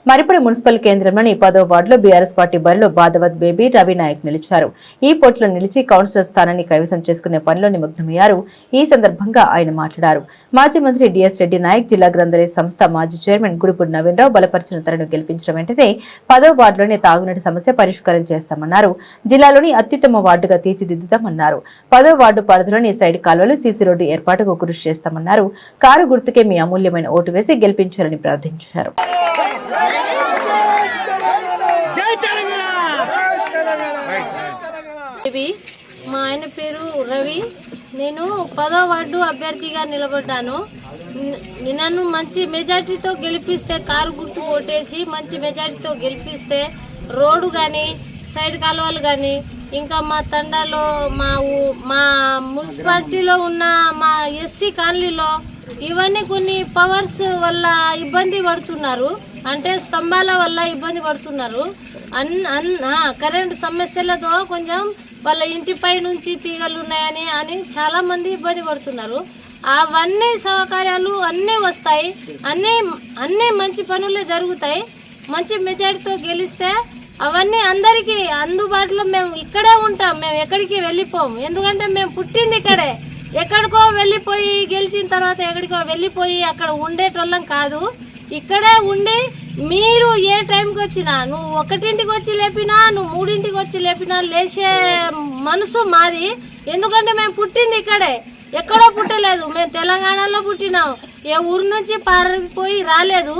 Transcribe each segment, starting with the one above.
Maripudi municipal కేంద్రంలోని 10వ వార్డులో బీఆర్ఎస్ పార్టీ బరిలో బాధవత్ బేబీ రవి నాయక్ నిలిచారు. ఈ పోటీలో నిలిచి కౌన్సిలర్ స్థానాన్ని కైవసం చేసుకునే పనిలో నిమగ్నమయ్యారు. ఈ సందర్భంగా ఆయన మాట్లాడారు. మాజీ మంత్రి డిఎస్ రెడ్డి నాయక్, జిల్లా గ్రంథాలయ సంస్థ మాజీ చైర్మన్ గుడిపూడి నవీన్ రావు బలపరిచిన తనను గెలిపించడం వెంటనే 10వ వార్డులోని తాగునీటి సమస్య పరిష్కారం చేస్తామన్నారు. జిల్లాలోని అత్యుత్తమ వార్డుగా తీర్చిదిద్దుతామన్నారు. 10వ వార్డు పరిధిలోని సైడ్ కాలువలు, సీసీ రోడ్డు ఏర్పాటుకు కృషి చేస్తామన్నారు. కారు గుర్తుకే మీ అమూల్యమైన ఓటు వేసి గెలిపించాలని ప్రార్థించారు. మా ఆయన పేరు రవి. నేను 10వ వార్డు అభ్యర్థిగా నిలబడ్డాను. నన్ను మంచి మెజార్టీతో గెలిపిస్తే, కారు గుర్తు ఓటేసి మంచి మెజార్టీతో గెలిపిస్తే రోడ్డు కానీ, సైడ్ కాలువలు కానీ, ఇంకా మా తండాలో మా మున్సిపాలిటీలో ఉన్న మా ఎస్సీ కాలనీలో ఇవన్నీ కొన్ని పవర్స్ వల్ల ఇబ్బంది పడుతున్నారు. అంటే స్తంభాల వల్ల ఇబ్బంది పడుతున్నారు. కరెంట్ సమస్యలతో కొంచెం వాళ్ళ ఇంటిపై నుంచి తీగలు ఉన్నాయని చాలా మంది ఇబ్బంది పడుతున్నారు. అవన్నీ సౌకర్యాలు అన్నీ వస్తాయి. అన్నీ మంచి పనులే జరుగుతాయి. మంచి మెజారిటీతో గెలిస్తే అవన్నీ అందరికీ అందుబాటులో మేము ఇక్కడే ఉంటాం. మేము ఎక్కడికి వెళ్ళిపోం. ఎందుకంటే మేము పుట్టింది ఇక్కడే. ఎక్కడికో వెళ్ళిపోయి గెలిచిన తర్వాత ఎక్కడికో వెళ్ళిపోయి అక్కడ ఉండేటోళ్ళం కాదు. ఇక్కడే ఉండి మీరు ఏ టైంకి వచ్చినా, నువ్వు 1ంటికి వచ్చి లేపినా, నువ్వు 3ంటికి వచ్చి లేపినా లేచే మనసు మాది. ఎందుకంటే మేము పుట్టింది ఇక్కడే, ఎక్కడో పుట్టలేదు. మేము తెలంగాణలో పుట్టినాం. ఏ ఊరు నుంచి పారిపోయి రాలేదు.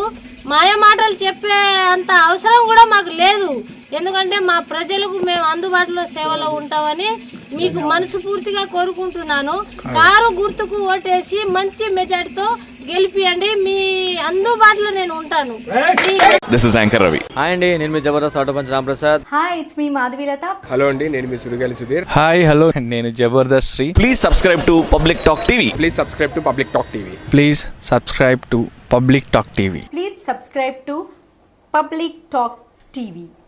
మాయ మాటలు చెప్పే అంత అవసరం కూడా మాకు లేదు. ఎందుకంటే మా ప్రజలకు మేము అందుబాటులో సేవలో ఉంటామని మీకు మనస్ఫూర్తిగా కోరుకుంటున్నాను. కారు గుర్తుకు ఓటేసి మంచి మెజార్టీతో గెలిపియండి. మీ అందుబాటులో నేను ఉంటాను. This is Anchor Ravi. Hi అండి, నేను మీ Jabardasth auto punch Ramprasad. Hi, it's me Madhavilatha. Hello అండి, నేను మీ సుడిగాలి సుధీర్. హాయ్ హలో, నేను Jabardasth Sri. Please subscribe to Public Talk TV. Please subscribe to Public Talk TV. Please subscribe to Public Talk TV. Please subscribe to Public Talk TV.